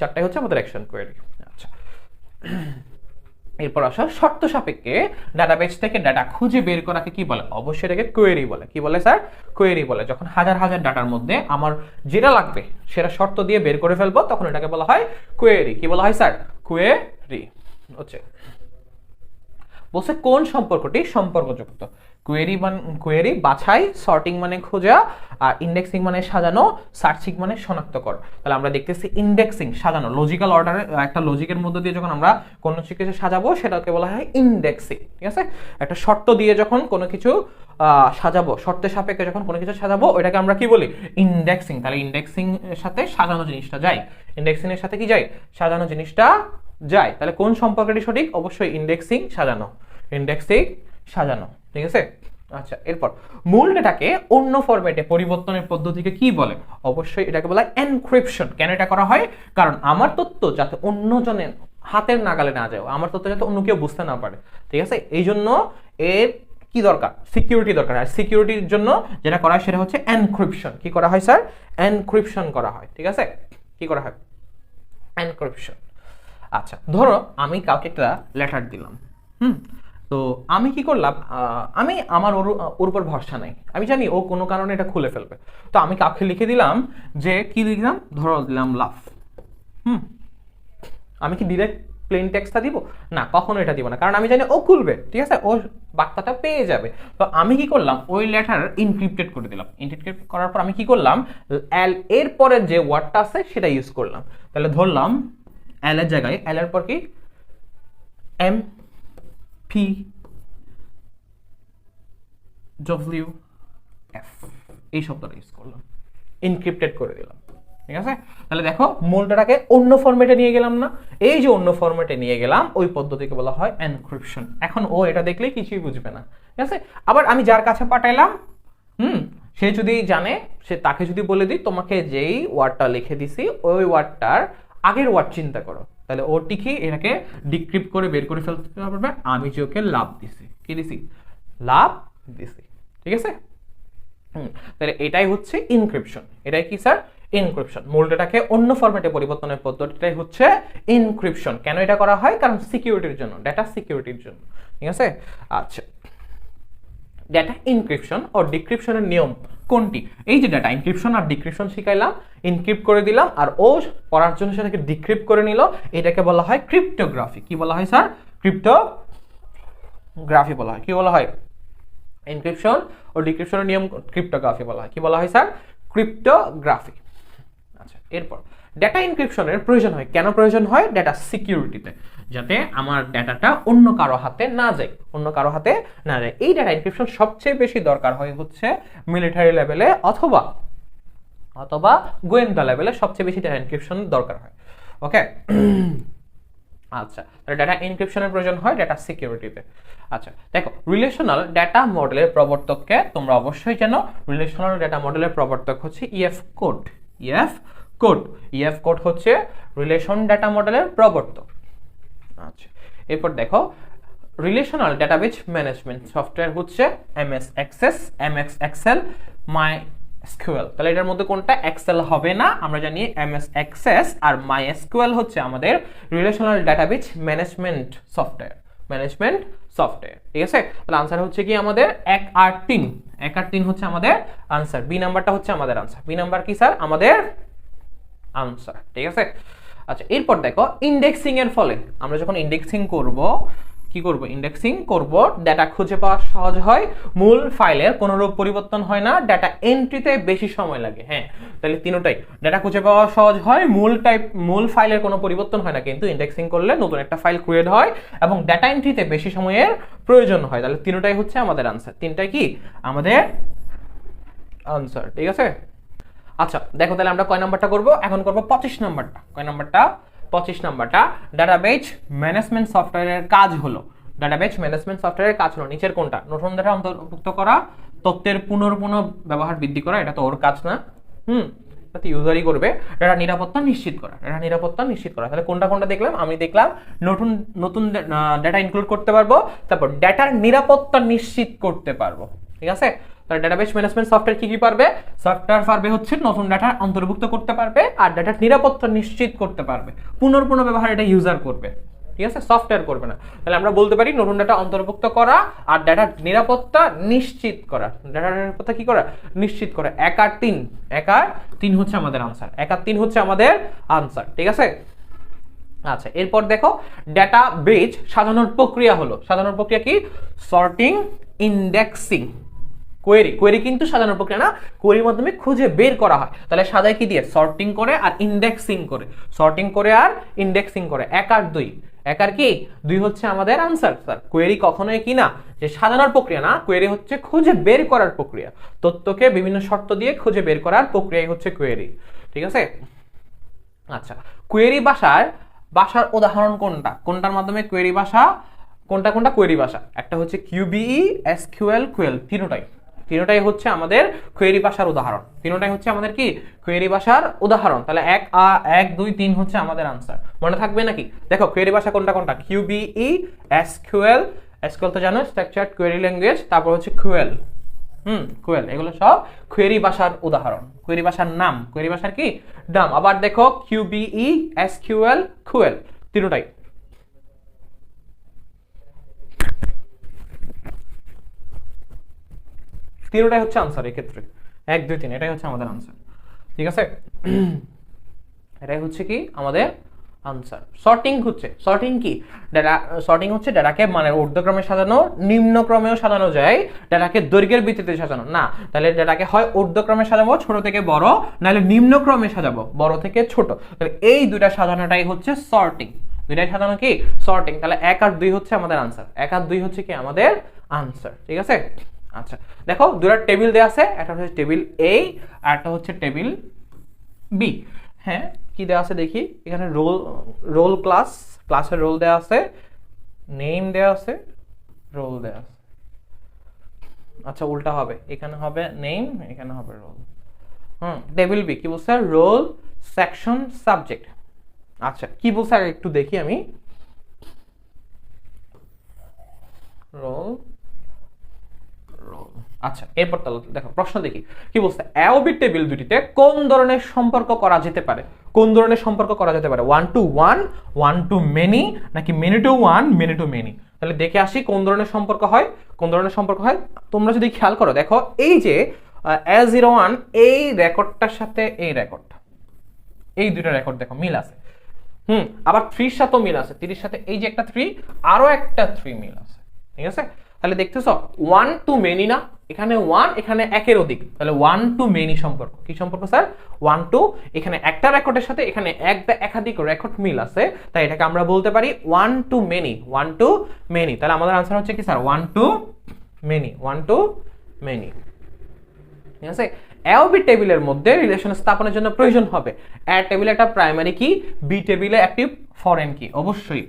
চারটাই হচ্ছে আমাদের অ্যাকশন কোয়েরি। আচ্ছা, এরপর আসো শর্ত সাপেক্ষে ডাটাবেস থেকে ডাটা খুঁজে বের করাকে কি বলে? অবশ্যই এটাকে কোয়েরি বলে। কি বলে স্যার? কোয়েরি বলে। যখন হাজার হাজার ডাটার মধ্যে আমার যেটা লাগবে সেটা শর্ত দিয়ে বের করে ফেলবো, তখন এটাকে বলা হয় কোয়েরি। কি বলা হয় স্যার? কোয়েরি হচ্ছে। বলছে কোন সম্পর্কটি সম্পর্কযুক্ত? কোয়েরি বাছাই, সর্টিং মানে খোঁজা, আর ইন্ডেক্সিং মানে সাজানো, সার্চিং মানে শনাক্ত কর। তাহলে আমরা দেখতেছি ইন্ডেক্সিং, সাজানো, লজিক্যাল অর্ডারে একটা লজিকের মধ্যে দিয়ে যখন আমরা কোনো কিছু সাজাবো সেটাকে বলা হয় ইন্ডেক্সিং, ঠিক আছে। একটা শর্ত দিয়ে যখন কোনো কিছু সাজাবো, শর্তের সাপেক্ষে যখন কোনো কিছু সাজাবো, ওইটাকে আমরা কি বলি? ইন্ডেক্সিং। তাহলে ইন্ডেক্সিং এর সাথে সাজানো জিনিসটা যায়, ইন্ডেক্সিং এর সাথে কি যায়? সাজানো জিনিসটা যায়। তাহলে কোন সম্পর্কটি সঠিক? অবশ্যই ইন্ডেক্সিং, সাজানো, ইন্ডেক্সিং, সাজানো, ঠিক আছে। আচ্ছা, এরপর মূল ডেটাকে অন্য ফরম্যাটে পরিবর্তনের পদ্ধতিকে কি বলে? অবশ্যই এটাকে বলা হয় এনক্রিপশন। কেন এটা করা হয়? কারণ আমার তথ্য যাতে অন্যজনের হাতের নাগালে না যায়, আমার তথ্য যাতে অন্য কেউ বুঝতে না পারে, ঠিক আছে। এই জন্য এর কি দরকার? সিকিউরিটি দরকার। আর সিকিউরিটির জন্য যেটা করা হয় সেটা হচ্ছে এনক্রিপশন। কি করা হয় স্যার? এনক্রিপশন করা হয়, ঠিক আছে। কি করা হয়? এনক্রিপশন। আচ্ছা, ধরো আমি কাউকে একটা লেটার দিলাম, তো আমি কি করলাম? আমি আমার ওর উপর ভরসা নাই, আমি জানি ও কোনো কারণে এটা খুলে ফেলবে। তো আমি কাউকে লিখে দিলাম যে কি লিখলাম? ধরো দিলাম লাভ। আমি কি ডিরেক্ট প্লেন টেক্সটটা দিব না, কখনো এটা দিব না, কারণ আমি জানি ও খুলবে, ঠিক আছে, ও বার্তাটা পেয়ে যাবে। তো আমি কি করলাম, ওই লেটার ইনক্রিপ্টেড করে দিলাম। ইনক্রিপ্টেড করার পর আমি কি করলাম, এল এর পরের যে ওয়ার্ডটা আছে সেটা ইউজ করলাম। তাহলে ধরলাম এল এর জায়গায়, এল এর পর কি এম পি ডব্লিউ এফ এই শব্দটা ইউজ করলাম, ইনক্রিপ্টেড করে দিলাম, ঠিক আছে। তাহলে দেখো মূলটাকে অন্য ফরম্যাটে নিয়ে গেলাম না, এই যে অন্য ফরম্যাটে নিয়ে গেলাম ওই পদ্ধতিকে বলা হয় এনক্রিপশন। এখন ও এটা দেখলেই কিছুই বুঝবে না, ঠিক আছে। আবার আমি যার কাছে পাঠাইলাম, সে যদি জানে, সে তাকে যদি বলে দিই তোমাকে যেই ওয়ার্ডটা লিখে দিছি ওই ওয়ার্ডটার আগের ওয়ার্ড চিন্তা করো, তাহলে ও ঠিকই এটাকে ডিক্রিপ্ট করে বের করে ফেলতে পারবে। আমি যে ওকে লাভ দিছি, কি দিছি, লাভ দিছি, ঠিক আছে। তাহলে এটাই হচ্ছে ইনক্রিপশন। এটাই কি স্যার, ইনক্রিপশন। মূল ডেটাকে অন্য ফরম্যাটে পরিবর্তনের পদ্ধতিটাই হচ্ছে ইনক্রিপশন। কেন এটা করা হয়, কারণ সিকিউরিটির জন্য, ডেটা সিকিউরিটির জন্য, ঠিক আছে। আচ্ছা, ডেটা ইনক্রিপশন ও ডিক্রিপশনের নিয়ম কোনটি? এই যে ডেটা ইনক্রিপশন আর ডিক্রিপশন শিখাইলাম, ইনক্রিপ্ট করে দিলাম আর ও পড়ার জন্য সেটাকে ডিক্রিপ্ট করে নিল, এটাকে বলা হয় ক্রিপ্টোগ্রাফি। কি বলা হয় স্যার, ক্রিপ্টোগ্রাফি বলা হয়। কি বলা হয়, এনক্রিপশন ও ডিক্রিপশনের নিয়ম ক্রিপ্টোগ্রাফি বলা হয়। কি বলা হয় স্যার, ক্রিপ্টোগ্রাফি। আচ্ছা, এরপর ডেটা ইনক্রিপশনের প্রয়োজন হয়, কেন প্রয়োজন হয়, ডেটা সিকিউরিটিতে, যাতে আমার ডেটাটা অন্য কারো হাতে না যায়, অন্য কারো হাতে না যায়। এই ডেটা ইনক্রিপশন সবচেয়ে বেশি দরকার হয় হচ্ছে মিলিটারি লেভেলে অথবা গোয়েন্দা লেভেলে সবচেয়ে বেশি ডেটা ইনক্রিপশন দরকার হয়। ওকে, আচ্ছা, তাহলে ডেটা ইনক্রিপশনের প্রয়োজন হয় ডেটা সিকিউরিটিতে। আচ্ছা দেখো, রিলেশনাল ডেটা মডেলের প্রবর্তককে তোমরা অবশ্যই জানো। রিলেশনাল ডেটা মডেলের প্রবর্তক হচ্ছে ইএফ কোড। ইএফ কোড হচ্ছে রিলেশন ডেটা মডেলের প্রবর্তক। আচ্ছা, এরপর দেখো রিলেশনাল ডেটাবেজ ম্যানেজমেন্ট সফটওয়্যার হচ্ছে এমএস এক্সেস, এমএস এক্সেল, মাই এসকিউএল। তাহলে এটার মধ্যে কোনটা, এক্সেল হবে না, আমরা জানি এমএস এক্সেস আর মাই এসকিউএল হচ্ছে আমাদের রিলেশনাল ডেটাবেজ ম্যানেজমেন্ট সফটওয়্যার, ঠিক আছে। তাহলে আনসার হচ্ছে কি আমাদের 1 আর 3, 1 আর 3 হচ্ছে আমাদের আনসার। বি নাম্বারটা হচ্ছে আমাদের আনসার। বি নাম্বার কি স্যার, আমাদের আনসার, ঠিক আছে। আচ্ছা, এরপর দেখো ইন্ডেক্সিং এর ফলে আমরা যখন ইন্ডেক্সিং করব, কি করব, ইন্ডেক্সিং করব, ডেটা খুঁজে পাওয়া সহজ হয়, মূল ফাইলের কোনো রূপ পরিবর্তন হয় না, ডেটা এন্ট্রিতে বেশি সময় লাগে। হ্যাঁ, তাহলে তিনটাই, ডেটা খুঁজে পাওয়া সহজ হয়, মূল ফাইলের কোনো পরিবর্তন হয় না, কিন্তু ইন্ডেক্সিং করলে নতুন একটা ফাইল ক্রিয়েট হয় এবং ডেটা এন্ট্রিতে বেশি সময়ের প্রয়োজন হয়। তাহলে তিনটাই হচ্ছে আমাদের আনসার, তিনটাই কি আমাদের আনসার, ঠিক আছে। আচ্ছা দেখো, তাহলে আমরা কয় নাম্বারটা করব, এখন করব 25 নাম্বারটা। কয় নাম্বারটা, 25 নাম্বারটা ডাটাবেজ ম্যানেজমেন্ট সফটওয়্যারের কাজ হলো, ডাটাবেজ ম্যানেজমেন্ট সফটওয়্যারের কাজ হলো নিচের কোনটা, নতুন ডেটা অন্তর্ভুক্ত করা, তথ্যের পুনর্পুনঃ ব্যবহার বৃদ্ধি করা, এটা তো ওর কাজ না, এটা ইউজারই করবে। ডেটা নিরাপত্তা নিশ্চিত করা, ডেটা নিরাপত্তা নিশ্চিত করা। তাহলে কোনটা কোনটা দেখলাম, আমি দেখলাম নতুন ডেটা ইনক্লুড করতে পারবো, তারপর ডেটার নিরাপত্তা নিশ্চিত করতে পারবো, ঠিক আছে। তাহলে ডেটাবেজ ম্যানেজমেন্ট সফটওয়্যার কি কি পারবে, সফটওয়্যার পারবে হচ্ছে নতুন ডাটা অন্তর্ভুক্ত করতে পারবে আর ডাটার নিরাপত্তা নিশ্চিত করতে পারবে, পুনর্পুনঃ ব্যবহার এটা ইউজার করবে, ঠিক আছে, সফটওয়্যার করবে না। তাহলে আমরা বলতে পারি নতুন ডাটা অন্তর্ভুক্ত করা আর ডাটার নিরাপত্তা নিশ্চিত করা, ডাটার নিরাপত্তা কি করা, নিশ্চিত করা। 1 আর 3 হচ্ছে আমাদের আনসার, 1 আর 3 হচ্ছে আমাদের আনসার, ঠিক আছে। আচ্ছা, এরপর দেখো ডাটা বেজ সাজানোর প্রক্রিয়া হলো, সাজানোর প্রক্রিয়া কি, সর্টিং, ইন্ডেক্সিং, কোয়েরি কিন্তু সাজানোর প্রক্রিয়া না, কোয়েরির মাধ্যমে খুঁজে বের করা হয়। তাহলে সাজায় কি দিয়ে, সর্টিং করে আর ইন্ডেক্সিং করে, সর্টিং করে আর ইন্ডেক্সিং করে। 1 আর 2, 1 আর কি 2 হচ্ছে আমাদের আনসার। স্যার কোয়েরি কখনোই কি না যে সাজানোর প্রক্রিয়া না, কোয়েরি হচ্ছে খুঁজে বের করার প্রক্রিয়া, তথ্যকে বিভিন্ন শর্ত দিয়ে খুঁজে বের করার প্রক্রিয়াই হচ্ছে কোয়েরি, ঠিক আছে। আচ্ছা, কোয়েরি ভাষার উদাহরণ কোনটার মাধ্যমে কোয়েরি ভাষা, কোনটা কোয়েরি ভাষা, একটা হচ্ছে কিউবিই, এসকিউএল, কোয়েল, তিনটাই হচ্ছে আমাদের কোয়েরি ভাষার উদাহরণ, তিনটাই হচ্ছে আমাদের কি কোয়েরি ভাষার উদাহরণ। তাহলে 1 2 3 হচ্ছে আমাদের আনসার, মনে থাকবে নাকি? দেখো কোয়েরি ভাষা কোনটা, কিউবিই, এসকিউএল তো জানো স্ট্রাকচারড কোয়েরি ল্যাঙ্গুয়েজ, তারপর হচ্ছে কোয়েল, কোয়েল, এগুলো সব কোয়েরি ভাষার উদাহরণ, কোয়েরি ভাষার নাম, কোয়েরি ভাষার কি নাম। আবার দেখো কিউবিই, এসকিউএল, কোয়েল, তিনটাই হচ্ছে আনসার এই ক্ষেত্রে। 1 2 3 এটাই হচ্ছে আমাদের আনসার, ঠিক আছে। এটাই হচ্ছে কি আমাদের আনসার। সর্টিং হচ্ছে, সর্টিং কি, ডেটা সর্টিং হচ্ছে ডেটাকে মানে ঊর্ধ্বক্রমে সাজানো, নিম্নক্রমেও সাজানো যায়, ডেটাকে দৈর্ঘ্যের ভিত্তিতে সাজানো না, তাহলে ডেটাকে হয় ঊর্ধ্বক্রমে সাজাবো ছোট থেকে বড়, নাহলে নিম্নক্রমে সাজাবো বড় থেকে ছোট, তাহলে এই দুইটা সাজানোটাই হচ্ছে সর্টিং। দুইটাই সাজানো কি সর্টিং। তাহলে 1 আর 2 হচ্ছে আমাদের আনসার, 1 আর 2 হচ্ছে কি আমাদের আনসার, ঠিক আছে। আচ্ছা দেখো দুটো টেবিল দেয়া আছে, একটা হচ্ছে টেবিল এ আর একটা হচ্ছে টেবিল বি। হ্যাঁ কি দেওয়া আছে দেখি, এখানে রোল ক্লাসের রোল দেওয়া আছে, নেম দেওয়া আছে, রোল দেওয়া আছে। আচ্ছা উল্টা হবে, এখানে হবে নেম, এখানে হবে রোল। টেবিল বি কি বলছে, রোল সেকশন সাবজেক্ট। আচ্ছা কি বলছে আর একটু দেখি আমি, রোল। আচ্ছা এরপর তাহলে দেখো প্রশ্ন দেখি কি বলছে, এ ও বি টেবিল দুটিতে কোন ধরনের সম্পর্ক করা যেতে পারে, কোন ধরনের সম্পর্ক করা যেতে পারে, 1 to 1, 1 to many, নাকি many to 1, many to many। তাহলে দেখে আসি কোন ধরনের সম্পর্ক হয়, কোন ধরনের সম্পর্ক হয়। তোমরা যদি খেয়াল করো দেখো এই যে A01 এই রেকর্ডটার সাথে এই রেকর্ডটা, এই দুটো রেকর্ড দেখো মিল আছে। আবার 3 এর সাথেও মিল আছে, 3 এর সাথে এই যে একটা 3 আরো একটা 3 মিল আছে, ঠিক আছে। তাহলে দেখতেছো 1 to many না, এখানে 1 এখানে একের অধিক, তাহলে 1 to many সম্পর্ক। কি সম্পর্ক স্যার, 1 to, এখানে একটা রেকর্ডের সাথে এখানে এক বা একাধিক রেকর্ড মিল আছে, তাই এটাকে আমরা বলতে পারি 1 to many, 1 to many। তাহলে আমাদের आंसर হচ্ছে কি sir 1 to many, 1 to many, ঠিক আছে। এ ও বি টেবিলের মধ্যে রিলেশন স্থাপনের জন্য প্রয়োজন হবে এ টেবিলে একটা প্রাইমারি কি, বি টেবিলে একটি ফরেন কি। অবশ্যই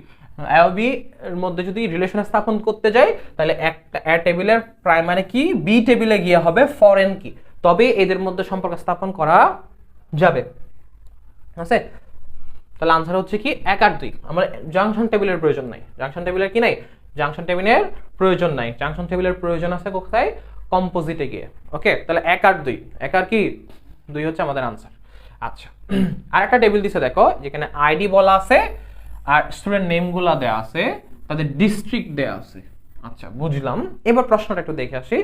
এ ও বি এর মধ্যে যদি রিলেশন স্থাপন করতে যাই তাহলে একটা এ টেবিলের প্রাইমারি কি বি টেবিলে গিয়ে হবে ফরেন কি, তবে এদের মধ্যে সম্পর্ক স্থাপন করা যাবে, আছে। তাহলে आंसर হচ্ছে কি 1 আর 2। আমার জাংশন টেবিলের প্রয়োজন নাই, জাংশন টেবিলের কি নাই, জাংশন টেবিলের প্রয়োজন নাই, জাংশন টেবিলের প্রয়োজন আছে কোথায়, কম্পোজিটে গিয়ে। ওকে তাহলে 1 আর 2, 1 আর কি 2 হচ্ছে আমাদের आंसर। আচ্ছা আর একটা টেবিল দিছে দেখো, যেখানে আইডি বলা আছে আর স্টুডেন্ট নেমগুলো দেয়া আছে, তাদের ডিস্ট্রিক্ট দেয়া আছে। আচ্ছা বুঝলাম, এবার প্রশ্নটা একটু দেখে আসি,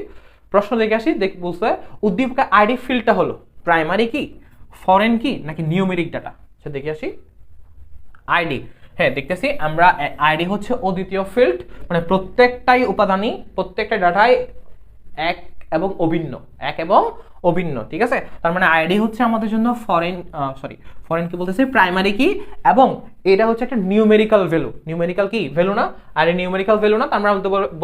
প্রশ্ন দেখে আসি। দেখ বলছে উদ্দীপকের আইডি ফিল্ডটা হলো প্রাইমারি কি, ফরেন কি, নাকি নিউমেরিক ডাটা। আচ্ছা দেখে আসি আইডি। হ্যাঁ দেখতেছি আমরা আইডি হচ্ছে অদ্বিতীয় ফিল্ড, মানে প্রত্যেকটাই উপাদানই, প্রত্যেকটা ডাটাই এক এবং অভিন্ন, এক এবং অভিন্ন, ঠিক আছে। তার মানে আইডি হচ্ছে আমাদের জন্য ফরেন, ফরেন কি বলতেছে, প্রাইমারি কি, এবং এটা হচ্ছে একটা নিউমেরিক্যাল ভ্যালু, নিউমেরিক্যাল কি ভ্যালু না, আর এই নিউমেরিক্যাল ভ্যালু না, তার আমরা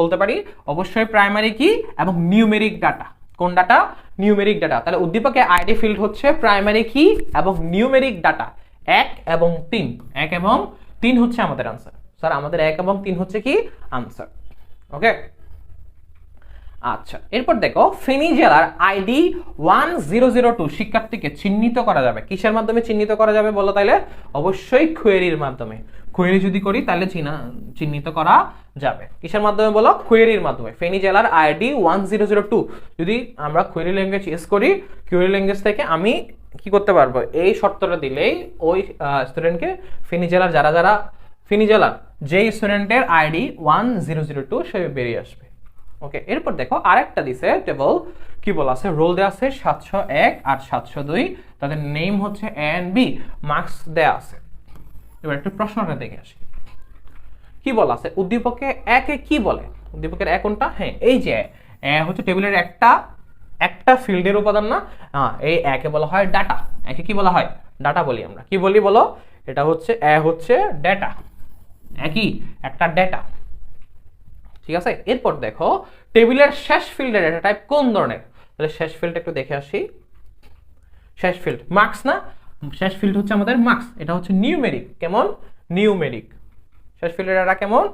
বলতে পারি অবশ্যই প্রাইমারি কি এবং নিউমেরিক ডাটা। কোন ডাটা, নিউমেরিক ডাটা। তাহলে উদ্দীপকে আইডি ফিল্ড হচ্ছে প্রাইমারি কি এবং নিউমেরিক ডাটা 1 এবং 3, 1 এবং 3 হচ্ছে আমাদের आंसर। স্যার আমাদের 1 এবং 3 হচ্ছে কি आंसर। ওকে আচ্ছা এরপর দেখো ফেনী জেলার আইডি 1002 শিক্ষার্থীকে চিহ্নিত করা যাবে, কিসের মাধ্যমে চিহ্নিত করা যাবে বলো তাইলে, অবশ্যই কোয়েরির মাধ্যমে। কোয়েরি যদি করি তাহলে চিহ্নিত করা যাবে, কিসের মাধ্যমে বলো, কোয়েরির মাধ্যমে। ফেনী জেলার আইডি 1002 যদি আমরা কোয়েরি ল্যাঙ্গুয়েজ ইউজ করি, কোয়েরি ল্যাঙ্গুয়েজ থেকে আমি কি করতে পারবো, এই শর্তটা দিলেই ওই স্টুডেন্টকে ফেনী জেলার যারা ফেনী জেলার যেই স্টুডেন্টের আইডি 1002 সে বেরিয়ে আসবে। ওকে এরপর দেখো আরেকটা দিছে টেবল, কি বলা আছে, রোল দেয়া আছে 701 আর 702, তাদের নেম হচ্ছে এ এন্ড বি, মার্কস দেয়া আছে। এবার একটু প্রশ্নটা দেখে আসি কি বলা আছে, উদ্দীপকে একে কি বলে, উদ্দীপকের এক কোনটা, হ্যাঁ এই যে এ হচ্ছে টেবিলের একটা ফিল্ডের উপাদান না, এই একে বলা হয় ডাটা, একে কি বলা হয়, ডাটা বলি আমরা, কি বলি বলো, এটা হচ্ছে এ হচ্ছে ডেটা, একই একটা ডেটা, ঠিক আছে। এরপর দেখো টেবিলের শেষ ফিল্ডের ডেটা টাইপ কোন ধরনের, তাহলে শেষ ফিল্ড একটু দেখে আসি, শেষ ফিল্ড মার্কস না, শেষ ফিল্ড হচ্ছে আমাদের মার্কস, এটা হচ্ছে নিউমেরিক। কেমন, নিউমেরিক। শেষ ফিল্ডের ডেটা কেমন,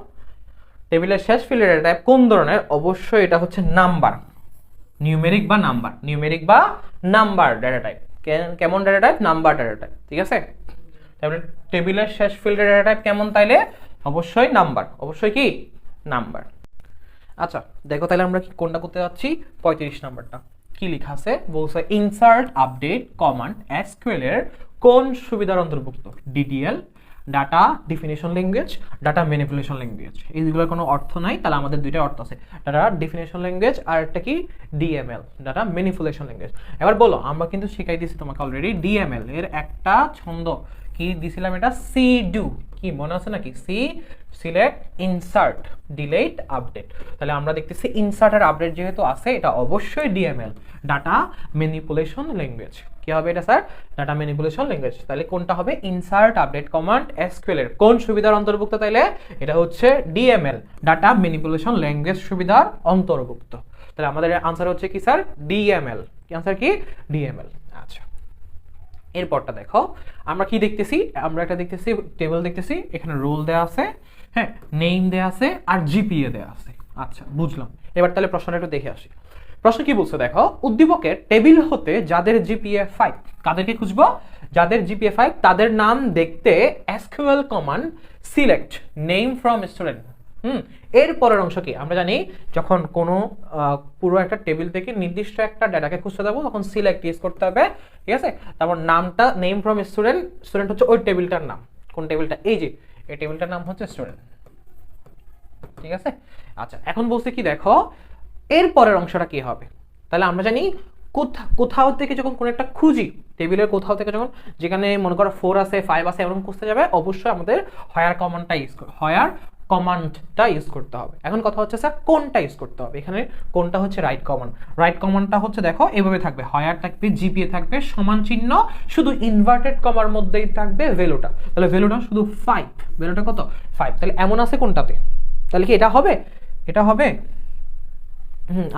টেবিলের শেষ ফিল্ডের ডেটা টাইপ কোন ধরনের, অবশ্যই এটা হচ্ছে নাম্বার, নিউমেরিক বা নাম্বার, নিউমেরিক বা নাম্বার ডেটা টাইপ। কেমন data type, number data type, ঠিক আছে। তাহলে টেবিলের শেষ ফিল্ডের ডেটা টাইপ কেমন, তাইলে অবশ্যই নাম্বার, অবশ্যই কি নাম্বার। আচ্ছা দেখো তাহলে আমরা কোনটা করতে যাচ্ছি, 35 নাম্বারটা কি লেখা আছে, বলছে ইনসার্ট আপডেট কমান্ড এসকিউএল এর কোন সুবিধার অন্তর্ভুক্ত, DDL, data definition language, data manipulation language. এইগুলোর কোনো অর্থ নাই, তাহলে আমাদের দুইটা অর্থ আছে, ডাটা ডেফিনিশন ল্যাঙ্গুয়েজ আর একটা কি ডিএমএল, ডাটা ম্যানিপুলেশন ল্যাঙ্গুয়েজ। এবার বলো, আমরা কিন্তু শিখাই দিয়েছি তোমাকে অলরেডি ডিএমএল এর একটা ছন্দ কি দিছিলাম এটা, সি ডু, কি মনে আছে নাকি, C select insert delete update. তাহলে আমরা দেখতেছি ইনসার্ট আর আপডেট যেহেতু আছে, এটা অবশ্যই ডিএমএল, ডাটা ম্যানিপুলেশন ল্যাঙ্গুয়েজ। কি হবে এটা স্যার, ডাটা ম্যানিপুলেশন ল্যাঙ্গুয়েজ। তাহলে কোনটা হবে, ইনসার্ট আপডেট কমান্ড এসকিউএল এর কোন সুবিধার অন্তর্ভুক্ত, তাইলে এটা হচ্ছে ডিএমএল, ডাটা ম্যানিপুলেশন ল্যাঙ্গুয়েজ সুবিধার অন্তর্ভুক্ত। তাহলে আমাদের আনসার হচ্ছে কি স্যার, ডিএমএল। কি আনসার, কি ডিএমএল। আচ্ছা, এরপরটা দেখো, আমরা কি দেখতেছি, আমরা একটা দেখতেছি টেবিল দেখতেছি, এখানে রোল দেওয়া আছে, হ্যাঁ, নেম দেওয়া আছে আর জিপিএ দেওয়া আছে। আচ্ছা, বুঝলাম। এবার তাহলে প্রশ্নটা একটু দেখে আসি। প্রশ্ন কি বলছে দেখো, উদ্দীপকের টেবিল হতে যাদের জিপিএ 5, কাদেরকে খুঁজবো, যাদের জিপিএ 5 তাদের নাম দেখতে SQL command select name from student. এর পরের অংশ কি, আমরা জানি যখন কোনো পুরো একটা টেবিল থেকে নির্দিষ্ট একটা ডেটাকে খুঁজতে যাবো তখন সিলেক্ট ইউজ করতে হবে, ঠিক আছে। তারপর নামটা, নেম ফ্রম স্টুডেন্ট, স্টুডেন্ট হচ্ছে ওই টেবিলটার নাম, কোন টেবিলটা, এই যে এই টেবিলটার নাম হচ্ছে স্টুডেন্ট, ঠিক আছে। আচ্ছা, এখন বলছে কি দেখো, এর পরের অংশটা কি হবে, তাহলে আমরা জানি কোথাও থেকে যখন কোনো একটা খুঁজি, টেবিলের কোথাও থেকে যখন, যেখানে মনে করো 4 আছে 5 আছে এরকম খুঁজতে যাবে, অবশ্যই আমাদের হায়ার কমান্ডটা ইউজ করতে, হায়ার কমান্ডটা ইউজ করতে হবে। এখন কথা হচ্ছে স্যার কোনটা ইউজ করতে হবে, এখানে কোনটা হচ্ছে রাইট কমান্ড। রাইট কমান্ডটা হচ্ছে দেখো এভাবে থাকবে, হায়ার থাকবে, জিপিএ থাকবে, সমান চিহ্ন, শুধু ইনভার্টেড কমার মধ্যেই থাকবে ভ্যালুটা, তাহলে ভ্যালুটা শুধু 5, ভ্যালুটা কত 5, তাহলে এমন আছে কোনটাতে, তাহলে কি এটা হবে, এটা হবে,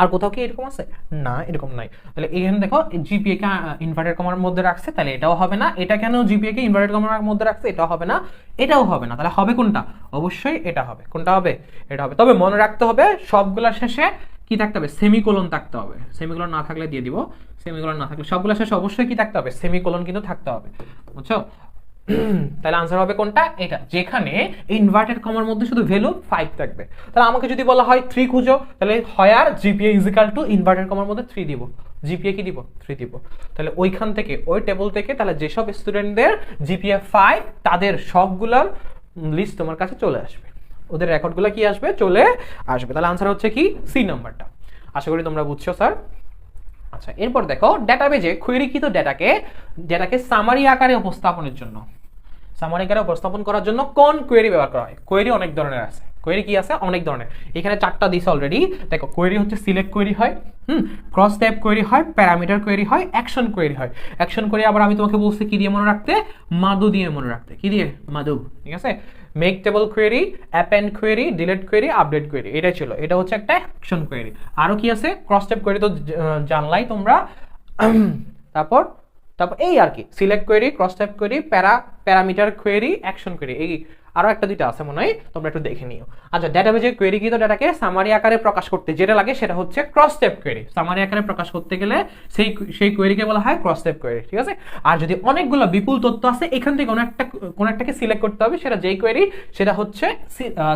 আর কোথাও কি এরকম আছে, না এরকম নাই। তাহলে এখানে দেখো জিপিএ কে ইনভার্টেড কমার মধ্যে রাখছে, তাহলে এটাও হবে না। এটা কেন জিপিএ কে ইনভার্টেড কমার মধ্যে রাখছে, এটাও হবে না, এটাও হবে না। তাহলে হবে কোনটা, অবশ্যই এটা হবে। কোনটা হবে, এটা হবে। তবে মনে রাখতে হবে সবগুলোর শেষে কি থাকতে হবে, সেমিকোলন থাকতে হবে। সেমিকোলন না থাকলে দিয়ে দিব, সেমিকোলন না থাকলে, সবগুলোর শেষে অবশ্যই কি থাকতে হবে, সেমিকোলন কিন্তু থাকতে হবে, বুঝছো। তাহলে আনসার হবে কোনটা, এটা, যেখানে ইনভার্টেড কমার মধ্যে শুধু ভ্যালু 5 থাকবে। তাহলে আমাকে যদি বলা হয় 3 খুঁজো, তাহলে higher GPA is equal to inverted কমার মধ্যে 3 দিব, জিপিএ কি দিব, 3 দিব। তাহলে ওইখান থেকে, ওই টেবিল থেকে, তাহলে যেসব স্টুডেন্টদের জিপিএ 5 তাদের সবগুলোর লিস্ট তোমার কাছে চলে আসবে, ওদের রেকর্ডগুলো কি আসবে, চলে আসবে। তাহলে আনসার হচ্ছে কি সি নাম্বারটা। আশা করি তোমরা বুঝছো স্যার। আচ্ছা, এরপর দেখো ডেটাবেজে কোয়েরিকৃত ডেটাকে সামারি আকারে উপস্থাপনের জন্য, সামারি আকারে উপস্থাপন করার জন্য কোন কোয়েরি ব্যবহার করা হয়। কোয়েরি অনেক ধরনের আছে, কোয়েরি কি আছে, অনেক ধরনের। এখানে 4টা দিছে অলরেডি। দেখো কোয়েরি হচ্ছে সিলেক্ট কোয়েরি হয়, ক্রস ট্যাব কোয়েরি হয়, প্যারামিটার কোয়েরি হয়, অ্যাকশন কোয়েরি হয়। অ্যাকশন কোয়েরি আবার আমি তোমাকে বলছি কি দিয়ে মনে রাখতে, মাদু দিয়ে মনে রাখতে, কি দিয়ে, মাদু, ঠিক আছে। Make table query, append query, delete query, update query, এটা ছিল, এটা হচ্ছে একটা অ্যাকশন কোয়েরি। আরো কি আছে, ক্রস ট্যাব কোয়েরি তো জানলাই তোমরা। তারপর এই আর কি, select query, cross tab query, parameter query, action query, এই আরো একটা দুইটা আছে মনে হয়, তোমরা একটু দেখে নিও। আচ্ছা, ডেটাবেজে কোয়েরিকৃত ডেটাকে সামারি আকারে প্রকাশ করতে যেটা লাগে সেটা হচ্ছে ক্রস ট্যাব কোয়েরি। সামারি আকারে প্রকাশ করতে গেলে সেই কোয়েরিকে বলা হয় ক্রস ট্যাব কোয়েরি, ঠিক আছে। আর যদি অনেকগুলো বিপুল তথ্য আছে, এখান থেকে কোন একটাকে সিলেক্ট করতে হবে, সেটা যেই কোয়েরি সেটা হচ্ছে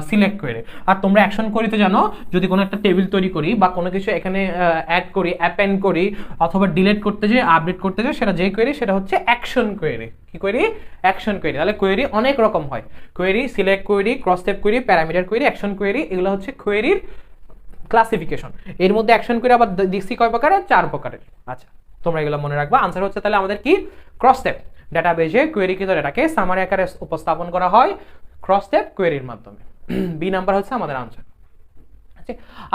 সিলেক্ট কোয়েরি। আর তোমরা অ্যাকশন কোয়েরিতে জানো, যদি কোনো একটা টেবিল তৈরি করি বা কোনো কিছু এখানে অ্যাড করি, অ্যাপেন্ড করি, অথবা ডিলিট করতে যাই, আপডেট করতে যাই, সেটা যেই কোয়েরি সেটা হচ্ছে অ্যাকশন কোয়েরি। কি কোয়েরি, অ্যাকশন কোয়েরি। তাহলে কোয়েরি অনেক রকম হয়, query, select query, cross tab query, parameter query, action query, এগুলো হচ্ছে কোয়েরির ক্লাসিফিকেশন। এর মধ্যে অ্যাকশন কোয়েরি আবার দেখছি কয় প্রকারের, 4 প্রকারের। আচ্ছা, তোমরা এগুলো মনে রাখবা। আনসার হচ্ছে তাহলে আমাদের কি, ক্রস ট্যাব। ডেটাবেজে কোয়েরিকৃত ডেটাকে সামারি আকারে উপস্থাপন করা হয় ক্রস ট্যাব কোয়েরির মাধ্যমে। বি নাম্বার হচ্ছে আমাদের আনসার।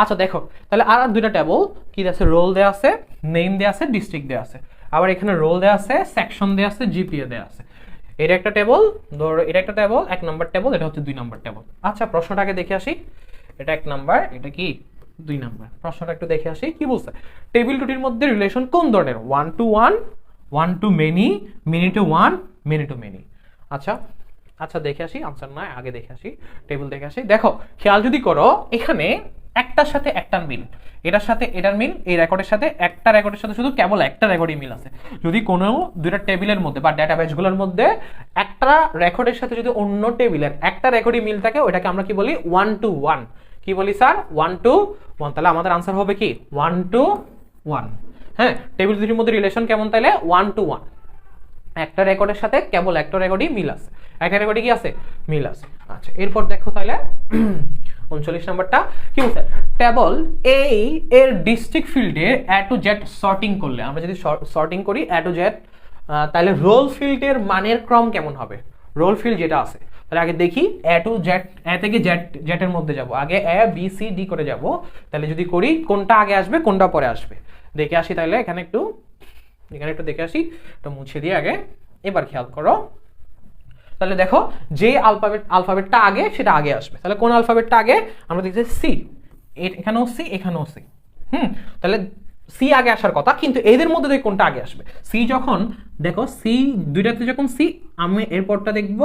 আচ্ছা দেখো, তাহলে আর দুইটা টেবল কি আছে, রোল দেয়া আছে, নেম দেয়া আছে, ডিস্ট্রিক্ট দেয়া আছে। আবার এখানে রোল দেয়া আছে, সেকশন দেয়া আছে, জিপিএ দেয়া আছে। এটা একটা টেবল, ধরো এটা একটা টেবল, 1 নম্বর টেবল, এটা হচ্ছে 2 নম্বর টেবল। আচ্ছা, প্রশ্নটাকে দেখে আসি। এটা 1 নম্বর, এটা কি 2 নম্বর। প্রশ্নটা একটু দেখে আসি কি বলছে। টেবিল দুটির মধ্যে রিলেশন কোন ধরনের, 1 to 1, 1 to many, many to 1, many to many। আচ্ছা দেখে আসি, আনসার না আগে দেখে আসি, টেবিল দেখে আসি। দেখো খেয়াল যদি করো, এখানে একটার সাথে একটার মিল, এটার সাথে এটার মিল, এই রেকর্ডের সাথে একটা রেকর্ডের সাথে শুধু কেবল একটা রেকর্ডই মিল আছে। যদি কোনো দুইটা টেবিলের মধ্যে বা ডেটাবেসগুলোর মধ্যে একটা রেকর্ডের সাথে যদি অন্য টেবিলের একটা রেকর্ডই মিল থাকে, ওইটাকে আমরা কি বলি, 1 to 1। কি বলি স্যার, 1 to 1। তাহলে আমাদের আনসার হবে কি 1 to 1। হ্যাঁ, টেবিল দুটির মধ্যে রিলেশন কেমন, তাহলে 1 to 1। একটা রেকর্ডের সাথে কেবল একটা রেকর্ডই মিল আছে, একটা রেকর্ডে কি আছে, মিল আছে। আচ্ছা, এরপর দেখো তাহলে 39 নাম্বারটা কি বলছে, টেবল এই এর ডিস্ট্রিক্ট ফিল্ডে A to Z সর্টিং করলে, আমরা যদি সর্টিং করি A to Z তাহলে রোল ফিল্ডের মানের ক্রম কেমন হবে? রোল ফিল্ড যেটা আছে, তাহলে আগে দেখি এ টু জেড, এ থেকে জেড, জেডের মধ্যে যাব, আগে এ বি সি ডি করে যাব। তাহলে যদি করি কোনটা আগে আসবে কোনটা পরে আসবে দেখে আসি। তাহলে এখানে একটু দেখে আসি, এটা মুছে দিয়ে আগে। এবার খেয়াল করো, তাহলে দেখো যে আলফাবেটটা আগে সেটা আগে আসবে। তাহলে কোন আলফাবেটটা আগে? আমরা দেখছি সি, এখানেও সি, এখানেও সি। তাহলে সি আগে আসার কথা, কিন্তু এদের মধ্যে থেকে কোনটা আগে আসবে? সি যখন, দেখো সি দুইটাতে যখন সি, আমি এরপরটা দেখব,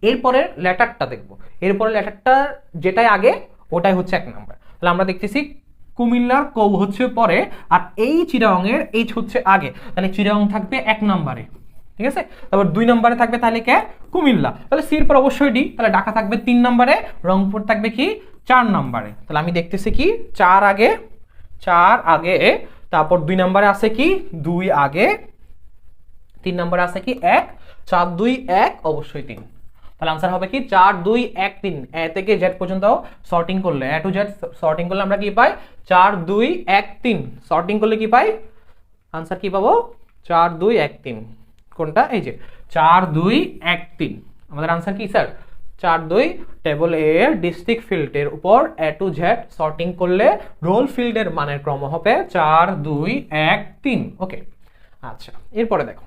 এরপরের লেটারটা দেখব, এরপরের লেটারটা যেটাই আগে ওটাই হচ্ছে 1 নাম্বার। তাহলে আমরা দেখতেছি কুমিল্লার কৌ হচ্ছে পরে, আর এই চিটাগংয়ের এইচ হচ্ছে আগে। তাহলে চিটাগং থাকবে 1 নাম্বারে, ঠিক আছে। তারপর 2 নম্বরে থাকবে তাহলে কে? কুমিল্লা। তাহলে সির পর অবশ্যই ডি, তাহলে ঢাকা থাকবে 3 নম্বরে, রংপুর থাকবে কি 4 নম্বরে। তাহলে আমি দেখতেছি কি 4 আগে, তারপর 2 নম্বরে আছে কি 2 আগে, 3 নম্বরে আছে কি 1, 4 2 1 অবশ্যই 3। তাহলে आंसर হবে কি 4 2 1 3। এ থেকে জেড পর্যন্ত সর্টিং করলে, এ টু জেড সর্টিং করলে আমরা কি পাই? 4 2 1 3। সর্টিং করলে কি পাই? आंसर কি পাবো? 4 2 1 3। কোনটা? এই যে 4 2 1 3। আমাদের आंसर কি স্যার? 4 2। টেবল এ এর ডিস্ট্রিক্ট ফিল্ডের উপর এ টু জেড সর্টিং করলে রোল ফিল্ডের মানের ক্রম হবে 4 2 1 3। ওকে, আচ্ছা এরপরে দেখো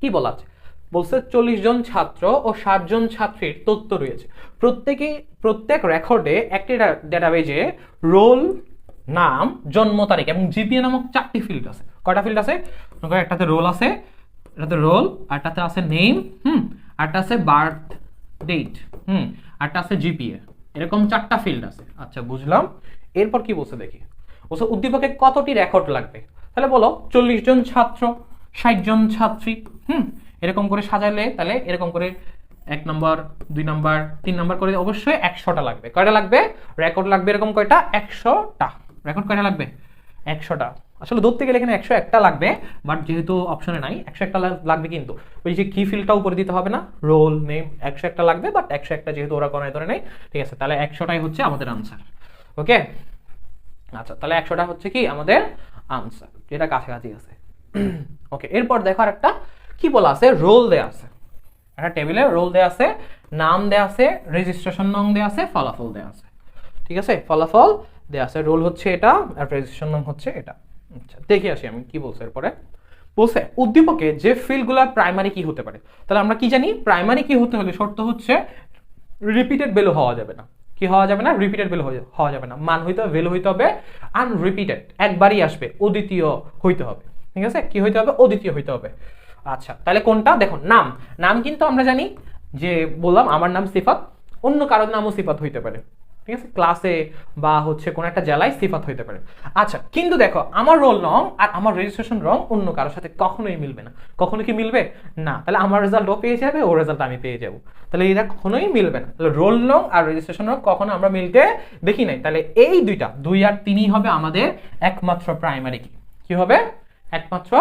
কি বলা আছে। বলছে 40 জন ছাত্র ও 60 জন ছাত্রীর তথ্য রয়েছে। প্রত্যেক রেকর্ডে একটি ডেটাবেজে রোল, নাম, জন্ম তারিখ এবং জিপিএ নামক 4টি ফিল্ড আছে। কয়টা ফিল্ড আছে? একটাতে রোল আছে, এটাতে রোল, আরটাতে আছে নেম, আরটা আছে বার্থ ডেট, আরটা আছে জিপিএ। এরকম 4টা ফিল্ড আছে। আচ্ছা বুঝলাম। এরপর কি বলছে দেখি। বলছে উদ্দীপকে কতটি রেকর্ড লাগবে? তাহলে বলো 40 জন ছাত্র, 60 জন ছাত্রী, এরকম করে সাজালে তাহলে এরকম করে 1 নম্বর 2 নম্বর 3 নম্বর করে অবশ্যই 100টা লাগবে। কয়টা লাগবে? রেকর্ড লাগবে এরকম কয়টা? 100টা। রেকর্ড কয়টা লাগবে? 100টা। আসলে ধরতে গেলে এখানে 101টা লাগবে, বাট যেহেতু অপশনে নাই 101টা লাগবে, কিন্তু ওই যে কি ফিল্ডটা উপরে দিতে হবে না, রোল নেম, 101টা লাগবে, বাট 101টা যেহেতু ওরা কোনো ধরে নেই, ঠিক আছে। তাহলে 100টাই হচ্ছে আমাদের আনসার। ওকে, আচ্ছা তাহলে 100টা হচ্ছে কি আমাদের আনসার, যেটা কাছাকাছি আছে। ওকে, এরপর দেখো আরেকটা কি বলা আছে, রোল দেয়া আছে। একটা টেবিলে রোল দেয়া আছে, নাম দেয়া আছে, রেজিস্ট্রেশন নং দেয়া আছে, ফলাফল দেয়া আছে। ঠিক আছে, ফলাফল দেয়া আছে, রোল হচ্ছে এটা আর রেজিস্ট্রেশন নং হচ্ছে এটা। আচ্ছা দেখে আসি আমি কি বলছে এরপরে। বলছে উদ্দীপকে যে ফিল্ডগুলো প্রাইমারি কি হতে পারে। তাহলে আমরা কি জানি প্রাইমারি কি হতে হলে শর্ত হচ্ছে রিপিটেড ভ্যালু হওয়া যাবে না। কি হওয়া যাবে না? রিপিটেড ভ্যালু হওয়া যাবে না। মান হইতে হবে, ভ্যালু হইতে হবে আনরিপিটেড, একবারই আসবে, অদ্বিতীয় হইতে হবে। ঠিক আছে, কি হইতে হবে? অদ্বিতীয় হইতে হবে। আচ্ছা তাহলে কোনটা? দেখো নাম, নাম কিন্তু আমরা জানি যে বললাম আমার নাম সিফাত, অন্য কারোর নামও সিফাত হইতে পারে। ঠিক আছে, ক্লাসে বা হচ্ছে কোন একটা জেলায় সিফাত হইতে পারে। আচ্ছা কিন্তু দেখো আমার রোল নং আর আমার রেজিস্ট্রেশন রং অন্য কারোর সাথে কখনোই মিলবে না। কখনো কি মিলবে না? তাহলে আমার রেজাল্ট ও পেয়ে যাবে, ও রেজাল্ট আমি পেয়ে যাবো। তাহলে এটা কখনোই মিলবে না। তাহলে রোল নং আর রেজিস্ট্রেশন রং কখনো আমরা মিলতে দেখি নাই। তাহলে এই দুইটা 2 আর 3 হবে আমাদের একমাত্র প্রাইমারি কি। কি হবে? একমাত্র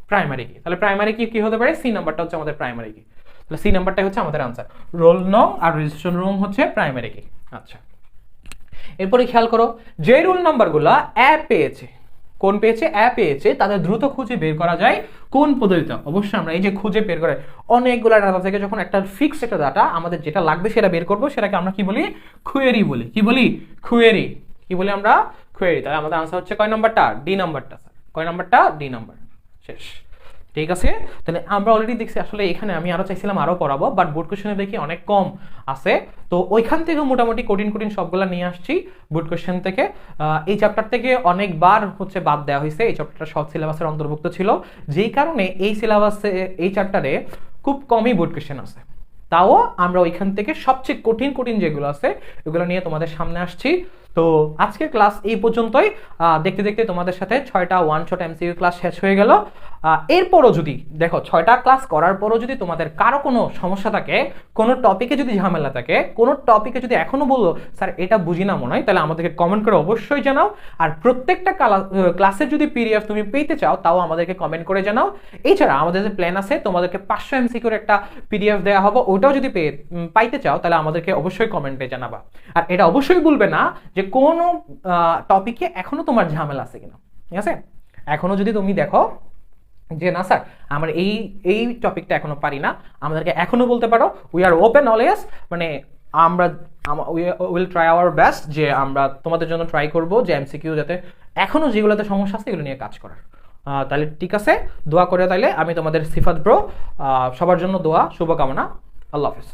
প্রাইমারি কি। তাহলে প্রাইমারি কি কি হতে পারে? সি নাম্বারটা হচ্ছে আমাদের প্রাইমারি কি। তাহলে সি নাম্বারটাই হচ্ছে আমাদের আনসার। রোল নং আর রেজিস্ট্রেশন রং হচ্ছে প্রাইমারি কি। আচ্ছা এরপরে খেয়াল করো, যে রোল নাম্বারগুলো এ পেয়েছে, কোন পেয়েছে? এ পেয়েছে, তাদের দ্রুত খুঁজে বের করা যায় কোন পদ্ধতিতে? অবশ্যই আমরা এই যে খুঁজে বের করে অনেকগুলো ডাটা থেকে যখন একটা ফিক্সড একটা ডাটা আমাদের যেটা লাগবে সেটা বের করব, সেটাকে আমরা কি বলি? কোয়েরি বলি। কি বলি? কোয়েরি। কি বলি আমরা? কোয়েরি। তাহলে আমাদের আনসার হচ্ছে কয় নাম্বারটা? ডি নাম্বারটা। স্যার কয় নাম্বারটা? D number. শেষ। ঠিক আছে, তাহলে আমরা অলরেডি দেখছি আসলে এখানে আমি আরো চাইছিলাম আরো পড়াবো, বাট বোর্ড কোশ্চেনে দেখি অনেক কম আছে, তো ওইখান থেকে মোটামুটি কঠিন কঠিন সবগুলা নিয়ে আসছি বোর্ড কোশ্চেন থেকে। এই চ্যাপ্টার থেকে অনেকবার হচ্ছে বাদ দেওয়া হয়েছে, এই চ্যাপ্টারটা সব সিলেবাসের অন্তর্ভুক্ত ছিল, যেই কারণে এই সিলেবাসে এই চ্যাপ্টারে খুব কমই বোর্ড কোশ্চেন আছে। তাও আমরা ওইখান থেকে সবচেয়ে কঠিন কঠিন যেগুলো আছে এগুলো নিয়ে তোমাদের সামনে আসছি। তো আজকের ক্লাস এই পর্যন্তই। দেখতে দেখতে তোমাদের সাথে 6টা ওয়ান শট এমসিকিউ ক্লাস শেষ হয়ে গেল। এরপরও যদি দেখো 6টা ক্লাস করার পরও যদি তোমাদের কারো কোনো সমস্যা থাকে, কোনো টপিকে যদি ঝামেলা থাকে, কোনো টপিকে যদি এখনো বলো স্যার এটা বুঝি না মনে হয়, তাহলে আমাদেরকে কমেন্ট করে অবশ্যই জানাও। আর প্রত্যেকটা ক্লাসের যদি পিডিএফ তুমি পেতে চাও তাও আমাদেরকে কমেন্ট করে জানাও। এছাড়া আমাদের যে প্ল্যান আছে তোমাদেরকে 500 এমসিকিউর একটা পিডিএফ দেওয়া হবে, ওটাও যদি পাইতে চাও তাহলে আমাদেরকে অবশ্যই কমেন্টে জানাবা। আর এটা অবশ্যই বলবে না যে কোনো টপিকে এখনো তোমার ঝামেলা আছে কিনা। ঠিক আছে, এখনো যদি তুমি দেখো যে না স্যার আমার এই এই টপিকটা এখনো পারি না, আমাদেরকে এখনো বলতে পারো, উই আর ওপেন অলওয়েজ, মানে আমরা উইল ট্রাই আওয়ার বেস্ট যে আমরা তোমাদের জন্য ট্রাই করব যে এমসিকিউ যাতে এখনো যেগুলোতে সমস্যা আছে এগুলো নিয়ে কাজ করার। তাহলে ঠিক আছে, দোয়া করে তাইলে আমি তোমাদের সিফাত ব্রো, সবার জন্য দোয়া শুভকামনা। আল্লাহ হাফেজ।